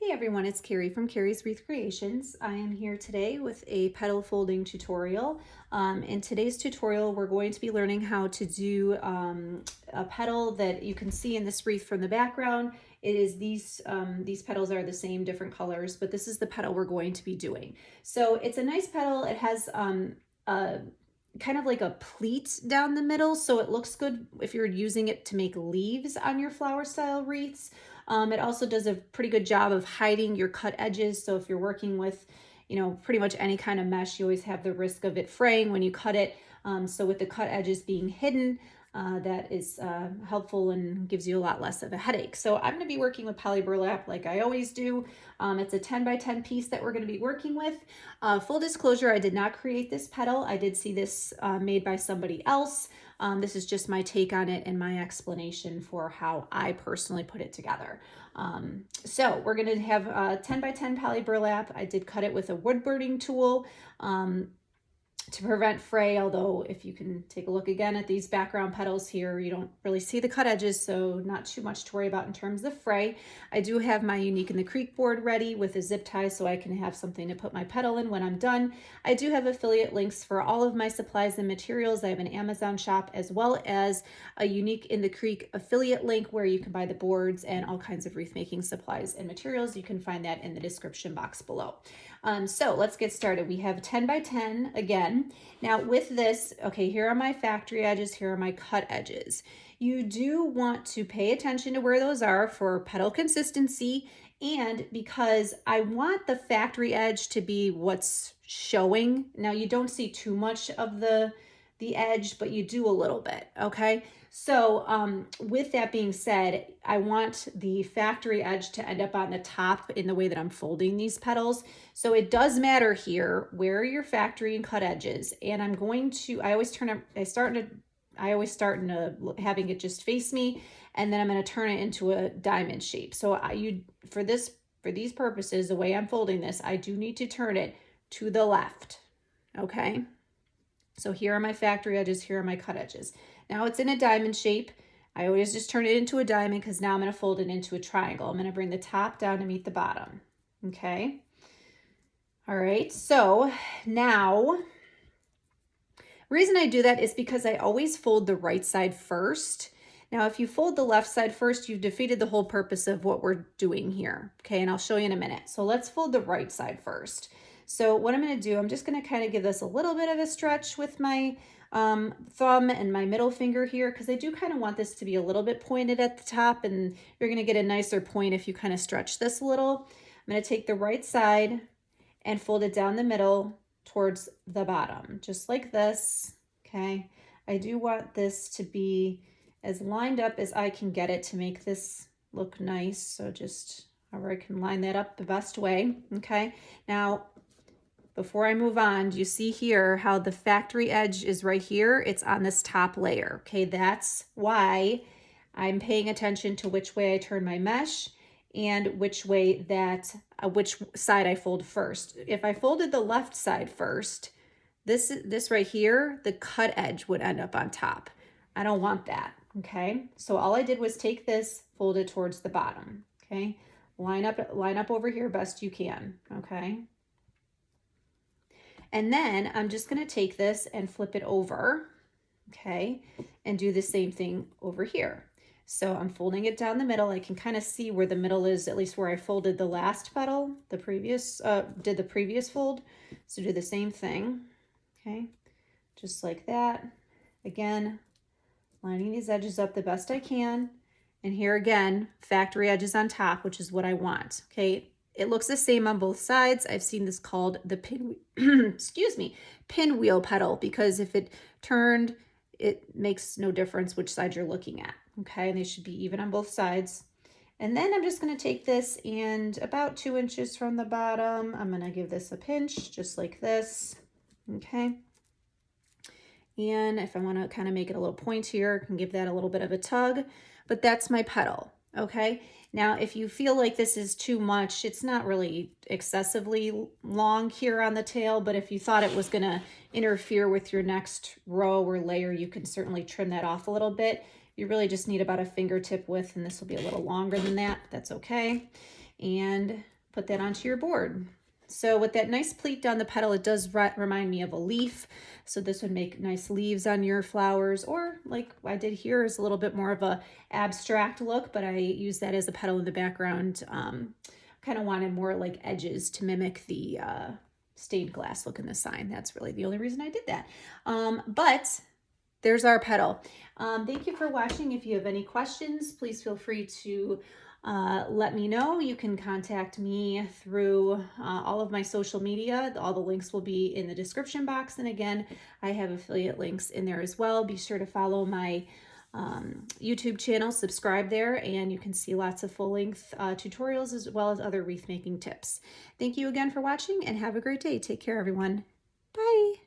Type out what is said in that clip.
Hey everyone, it's Carrie from Carrie's Wreath Creations. I am here today with a petal folding tutorial. In today's tutorial, we're going to be learning how to do a petal that you can see in this wreath from the background. It is these petals are the same, different colors, but this is the petal we're going to be doing. So it's a nice petal. It has a kind of like a pleat down the middle, so it looks good if you're using it to make leaves on your flower style wreaths. It also does a pretty good job of hiding your cut edges. So if you're working with, pretty much any kind of mesh, you always have the risk of it fraying when you cut it. So with the cut edges being hidden, that is helpful and gives you a lot less of a headache. So I'm going to be working with poly burlap like I always do. It's a 10 by 10 piece that we're going to be working with. Full disclosure, I did not create this petal. I did see this made by somebody else. This is just my take on it and my explanation for how I personally put it together. So we're going to have 10 by 10 poly burlap. I did cut it with a wood burning tool to prevent fray, although if you can take a look again at these background petals here, you don't really see the cut edges, so not too much to worry about in terms of fray. I do have my Unique in the Creek board ready with a zip tie so I can have something to put my petal in when I'm done. I do have affiliate links for all of my supplies and materials. I have an Amazon shop as well as a Unique in the Creek affiliate link where you can buy the boards and all kinds of wreath making supplies and materials. You can find that in the description box below. So let's get started. We have 10 by 10 again. Now with this, okay, here are my factory edges, here are my cut edges. You do want to pay attention to where those are for petal consistency, and because I want the factory edge to be what's showing. Now you don't see too much of the edge, but you do a little bit, okay? So with that being said, I want the factory edge to end up on the top in the way that I'm folding these petals. So it does matter here where your factory and cut edges. And I'm going to, I always start in having it just face me, and then I'm going to turn it into a diamond shape. So for these purposes, the way I'm folding this, I do need to turn it to the left, okay? So here are my factory edges, here are my cut edges. Now it's in a diamond shape. I always just turn it into a diamond because now I'm going to fold it into a triangle. I'm going to bring the top down to meet the bottom. Okay. All right. So now, reason I do that is because I always fold the right side first. Now, if you fold the left side first, you've defeated the whole purpose of what we're doing here. Okay. And I'll show you in a minute. So let's fold the right side first. So what I'm going to do, I'm just going to kind of give this a little bit of a stretch with my thumb and my middle finger here, because I do kind of want this to be a little bit pointed at the top, and you're going to get a nicer point if you kind of stretch this a little. I'm going to take the right side and fold it down the middle towards the bottom, just like this. Okay. I do want this to be as lined up as I can get it to make this look nice. So just however I can line that up the best way. Okay. Now, before I move on, do you see here how the factory edge is right here? It's on this top layer. Okay, that's why I'm paying attention to which way I turn my mesh and which side I fold first. If I folded the left side first, this right here, the cut edge would end up on top. I don't want that, okay? So all I did was take this, fold it towards the bottom, okay? Line up over here best you can, okay? And then I'm just going to take this and flip it over, okay, and do the same thing over here. So I'm folding it down the middle. I can kind of see where the middle is, at least where I folded the last petal, did the previous fold. So do the same thing, okay, just like that. Again, lining these edges up the best I can. And here again, factory edges on top, which is what I want, okay. It looks the same on both sides. I've seen this called the pinwheel petal, because if it turned, it makes no difference which side you're looking at. Okay, and they should be even on both sides. And then I'm just going to take this, and about 2 inches from the bottom, I'm going to give this a pinch just like this. Okay. And if I want to kind of make it a little pointier, I can give that a little bit of a tug, but that's my petal. Okay. Now, if you feel like this is too much, it's not really excessively long here on the tail, but if you thought it was going to interfere with your next row or layer, you can certainly trim that off a little bit. You really just need about a fingertip width, and this will be a little longer than that. That's okay. And put that onto your board. So with that nice pleat down the petal, it does remind me of a leaf. So this would make nice leaves on your flowers, or like I did here is a little bit more of a abstract look, but I use that as a petal in the background. Kind of wanted more like edges to mimic the stained glass look in the sign. That's really the only reason I did that. But there's our petal. Thank you for watching. If you have any questions, please feel free to let me know. You can contact me through all of my social media. All the links will be in the description box. And again, I have affiliate links in there as well. Be sure to follow my YouTube channel, subscribe there, and you can see lots of full-length tutorials as well as other wreath making tips. Thank you again for watching and have a great day. Take care, everyone. Bye.